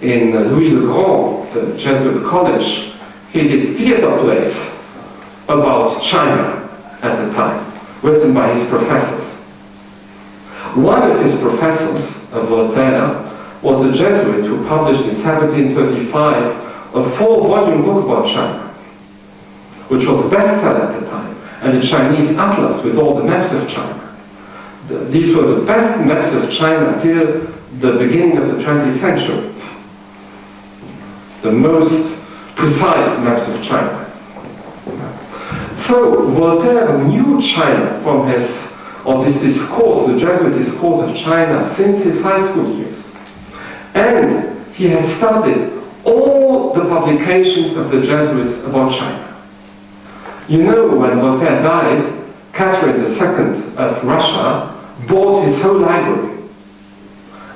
in Louis le Grand, the Jesuit college, he did theater plays about China at the time, written by his professors. One of his professors, Voltaire, was a Jesuit who published in 1735 a 4-volume book about China, which was a bestseller at the time, and a Chinese atlas with all the maps of China. These were the best maps of China till the beginning of the 20th century. The most precise maps of China. So Voltaire knew China from his discourse, the Jesuit discourse of China, since his high school years. And he has studied all the publications of the Jesuits about China. You know, when Voltaire died, Catherine II of Russia bought his whole library.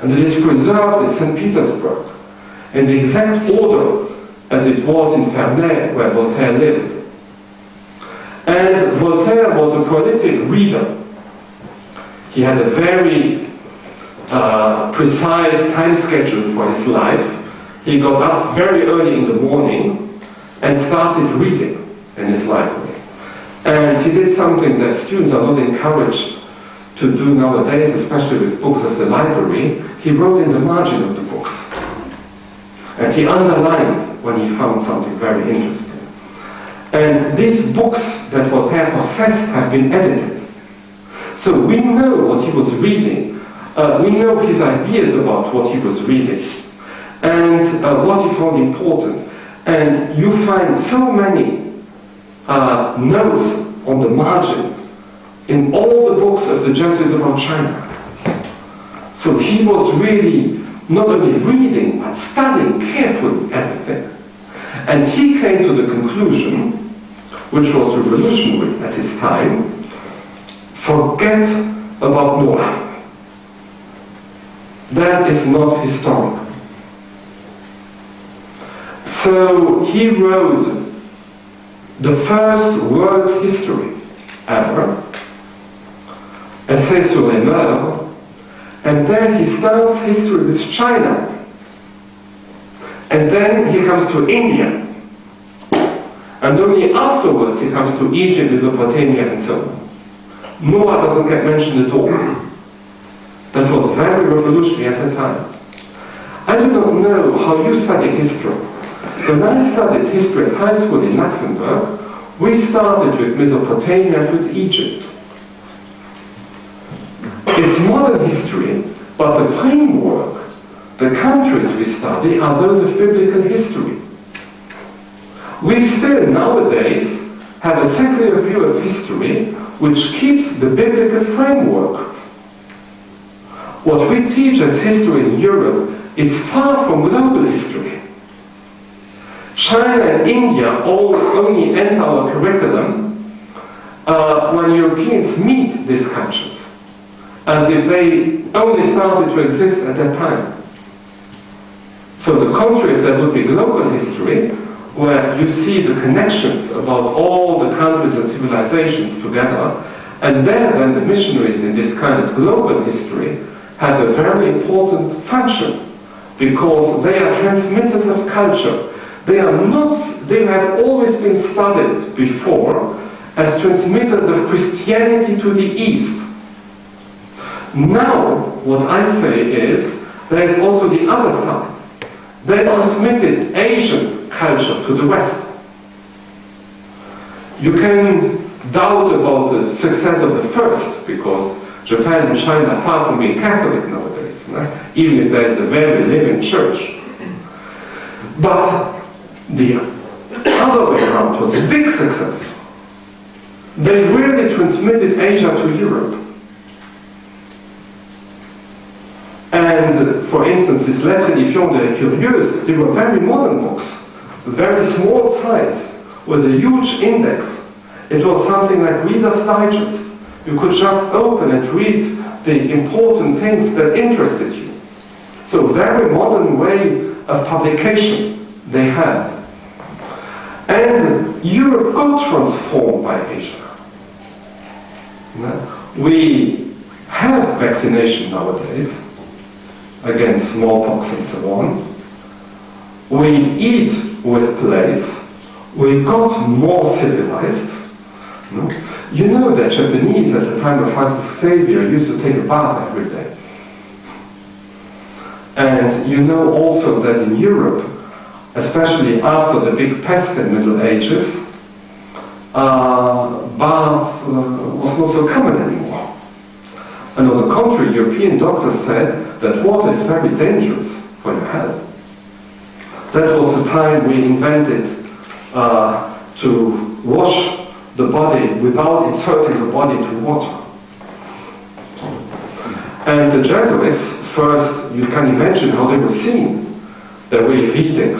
And it is preserved in St. Petersburg, in the exact order as it was in Ferney, where Voltaire lived. And Voltaire was a prolific reader. He had a very precise time schedule for his life. He got up very early in the morning and started reading in his library. And he did something that students are not encouraged to do nowadays, especially with books of the library. He wrote in the margin of the books. And he underlined when he found something very interesting. And these books that Voltaire possessed have been edited. So we know what he was reading. We know his ideas about what he was reading. And what he found important. And you find so many notes on the margin in all the books of the Jesuits about China. So he was really not only reading, but studying carefully everything. And he came to the conclusion, which was revolutionary at his time, forget about Noah. That is not historical. So he wrote the first world history ever, Essai sur les mœurs, and then he starts history with China. And then he comes to India. And only afterwards he comes to Egypt, Mesopotamia, and so on. Noah doesn't get mentioned at all. That was very revolutionary at the time. I do not know how you study history. When I studied history at high school in Luxembourg, we started with Mesopotamia, with Egypt. It's modern history, but the framework, the countries we study, are those of biblical history. We still nowadays have a secular view of history which keeps the biblical framework. What we teach as history in Europe is far from global history. China and India only enter our curriculum when Europeans meet these cultures, as if they only started to exist at that time. So the contrary, if that would be global history, where you see the connections about all the countries and civilizations together, and then the missionaries in this kind of global history have a very important function, because they are transmitters of culture. They have always been studied before as transmitters of Christianity to the East. Now, what I say is, there is also the other side. They transmitted Asian culture to the West. You can doubt about the success of the first, because Japan and China are far from being Catholic nowadays, even if there is a very living church. But the other way around was a big success. They really transmitted Asia to Europe. And for instance, this Lettres éditions de Curieuses, they were very modern books, very small size, with a huge index. It was something like Reader's Digest. You could just open and read the important things that interested you. So very modern way of publication they had. And Europe got transformed by Asia. We have vaccination nowadays against smallpox and so on. we eat with plates, we got more civilized. No? You know that Japanese at the time of Francis Xavier used to take a bath every day. And you know also that in Europe, especially after the big pest in the Middle Ages, bath was not so common anymore. And on the contrary, European doctors said that water is very dangerous for your health. That was the time we invented to wash the body without inserting the body to water. And the Jesuits, first, you can imagine how they were seen. Their way of eating.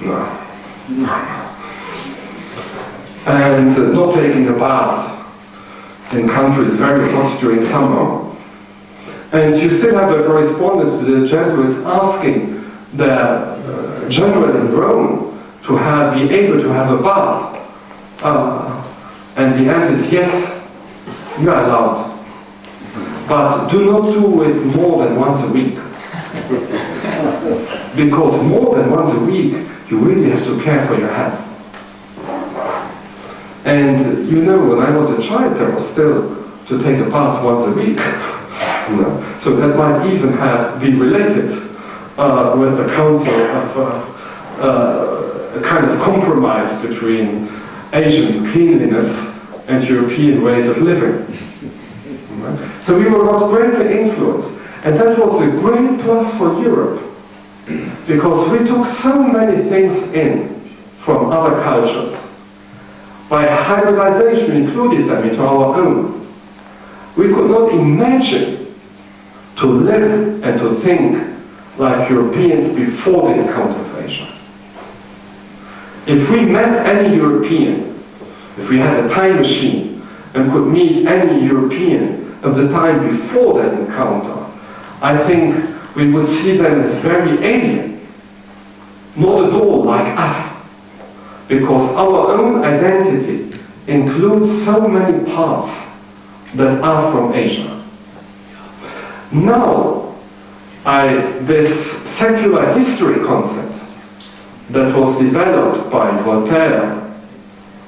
No. And not taking a bath in countries very hot during summer. And you still have a correspondence to the Jesuits asking the general in Rome to be able to have a bath. And the answer is yes, you are allowed. But do not do it more than once a week. Because more than once a week, you really have to care for your health. And you know, when I was a child, there was still to take a bath once a week. You know? So that might even have been related with the council of a kind of compromise between Asian cleanliness and European ways of living. So we were got greater influence, and that was a great plus for Europe, because we took so many things in from other cultures. By hybridization, we included them into our own. We could not imagine to live and to think like Europeans before the encounter of Asia. If we met any European, if we had a time machine and could meet any European of the time before that encounter, I think we would see them as very alien, not at all like us, because our own identity includes so many parts that are from Asia. Now, this secular history concept that was developed by Voltaire,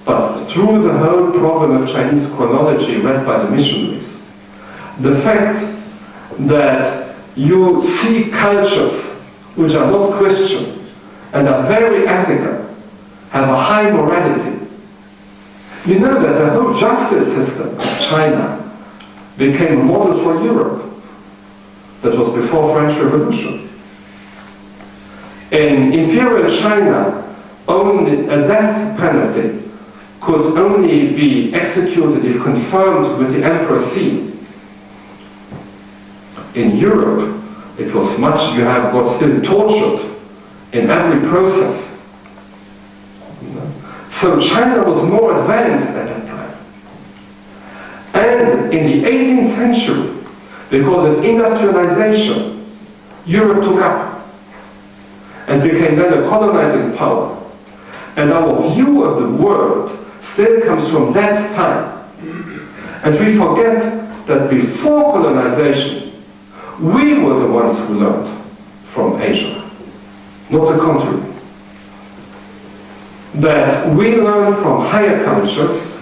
but through the whole problem of Chinese chronology read by the missionaries, the fact that you see cultures which are not Christian and are very ethical, have a high morality. You know that the whole justice system of China became a model for Europe. That was before French Revolution. In Imperial China, only a death penalty could only be executed if confirmed with the emperor's seal. In Europe, it was much, you have got still tortured in every process. So China was more advanced at that time. And in the 18th century, because of industrialization, Europe took up and became then a colonizing power. And our view of the world still comes from that time. And we forget that before colonization, we were the ones who learned from Asia, not the contrary. That we learn from higher cultures